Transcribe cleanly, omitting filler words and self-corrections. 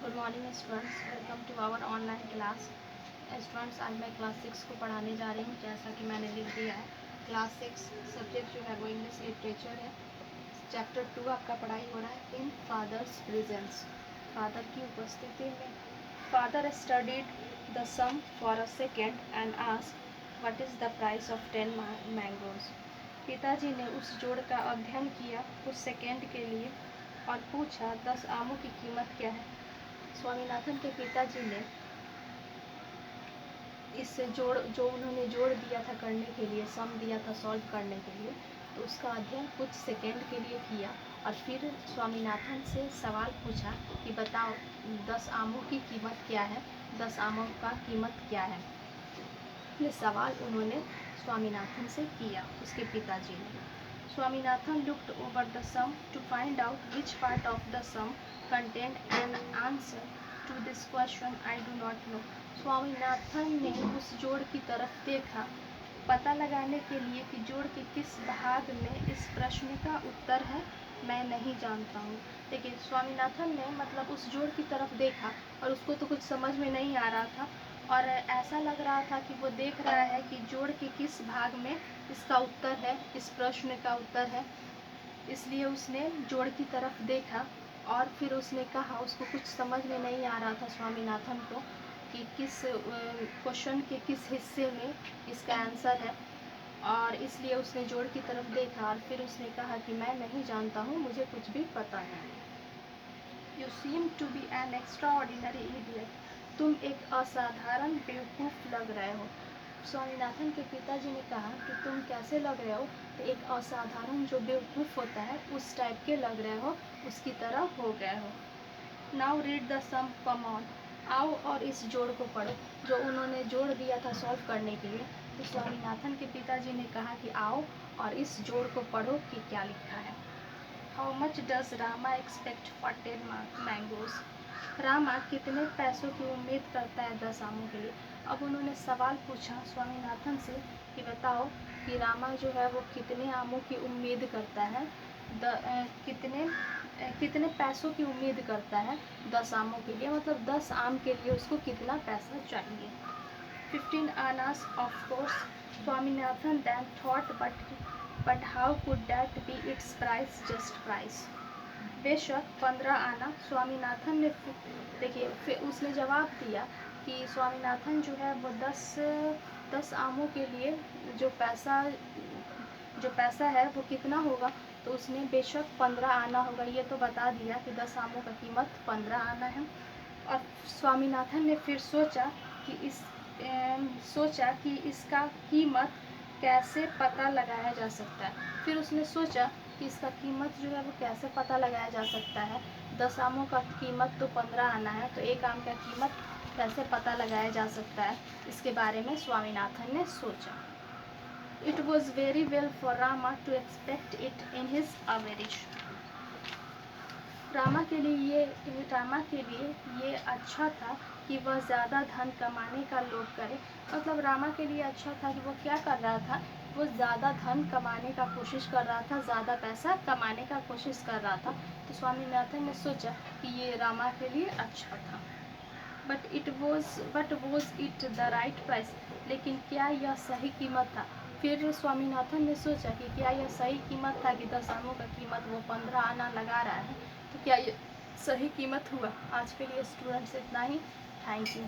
Good morning students, welcome to our online class. Students, आज मैं class 6 को पढ़ाने जा रही हूँ। जैसा कि मैंने लिख दिया है, क्लास 6 सब्जेक्ट जो है वो इंग्लिश लिटरेचर है। चैप्टर 2 आपका पढ़ाई हो रहा है इन फादर्स प्रेजेंस, फादर की उपस्थिति में। Father studied the sum for a second and asked what is the price of 10 mangoes. पिताजी ने उस जोड़ का अध्ययन किया कुछ सेकेंड के लिए और पूछा 10 आमों की कीमत क्या है। स्वामीनाथन के पिताजी ने इस जो उन्होंने जोड़ दिया था करने के लिए, सम दिया था सॉल्व करने के लिए, तो उसका अध्ययन कुछ सेकेंड के लिए किया और फिर स्वामीनाथन से सवाल पूछा कि बताओ 10 आमों की कीमत क्या है, 10 आमों का कीमत क्या है। ये सवाल उन्होंने स्वामीनाथन से किया, उसके पिताजी ने। Swaminathan looked over the sum to find out which part of the sum contained an answer to this question I do not know. Swaminathan ने उस जोड़ की तरफ देखा पता लगाने के लिए कि जोड़ के किस भाग में इस प्रश्न का उत्तर है, मैं नहीं जानता हूँ। देखिए, स्वामीनाथन ने मतलब उस जोड़ की तरफ देखा और उसको तो कुछ समझ में नहीं आ रहा था और ऐसा लग रहा था कि वो देख रहा है कि जोड़ के किस भाग में इसका उत्तर है, इस प्रश्न का उत्तर है। इसलिए उसने जोड़ की तरफ देखा और फिर उसने कहा, उसको कुछ समझ में नहीं आ रहा था स्वामीनाथन को कि किस क्वेश्चन के किस हिस्से में इसका आंसर है, और इसलिए उसने जोड़ की तरफ देखा और फिर उसने कहा कि मैं नहीं जानता हूँ, मुझे कुछ भी पता नहीं। You seem to be an extraordinary idiot. तुम एक असाधारण बेवकूफ़ लग रहे हो। स्वामीनाथन के पिताजी ने कहा कि तुम कैसे लग रहे हो, तो एक असाधारण जो बेवकूफ़ होता है उस टाइप के लग रहे हो, उसकी तरह हो गए हो। Now read the sum, come on. आओ और इस जोड़ को पढ़ो, जो उन्होंने जोड़ दिया था सॉल्व करने के लिए। तो स्वामीनाथन के पिताजी ने कहा कि आओ और इस जोड़ को पढ़ो कि क्या लिखा है। How much does Rama expect for 10 mangoes. Rama कितने पैसों की उम्मीद करता है 10 आमों के लिए। अब उन्होंने सवाल पूछा स्वामीनाथन से कि बताओ कि रामा जो है वो कितने आमों की उम्मीद करता है, कितने पैसों की उम्मीद करता है 10 आमों के लिए, मतलब 10 आम के लिए उसको कितना पैसा चाहिए। 15 annas of course. Swaminathan then thought but how could that be its price, just price। बेशक 15 आना। स्वामीनाथन ने फिर उसने जवाब दिया कि स्वामीनाथन जो है वो 10 आमों के लिए जो पैसा है वो कितना होगा, तो उसने बेशक 15 आना होगा ये तो बता दिया कि 10 आमों का कीमत 15 आना है। और स्वामीनाथन ने फिर सोचा कि इसका कीमत कैसे पता लगाया जा सकता है। फिर उसने सोचा कि इसका कीमत जो है वो कैसे पता लगाया जा सकता है। 10 आमों का कीमत तो 15 आना है, तो एक आम का कीमत कैसे पता लगाया जा सकता है, इसके बारे में स्वामीनाथन ने सोचा। It was very well for Rama to expect it in his average। Rama के लिए ये अच्छा था कि वह ज़्यादा धन कमाने का लोभ करे। मतलब रामा के लिए अच्छा था कि वो क्या कर रहा था, वो ज़्यादा धन कमाने का कोशिश कर रहा था, ज़्यादा पैसा कमाने का कोशिश कर रहा था। तो स्वामीनाथन ने सोचा कि ये रामा के लिए अच्छा था। But was it the right price. लेकिन क्या यह सही कीमत था। फिर स्वामीनाथन ने सोचा कि क्या यह सही कीमत था कि 10 आमों का कीमत वो 15 आना लगा रहा है, तो क्या ये सही कीमत हुआ। आज के लिए स्टूडेंट्स इतना ही। Thank you.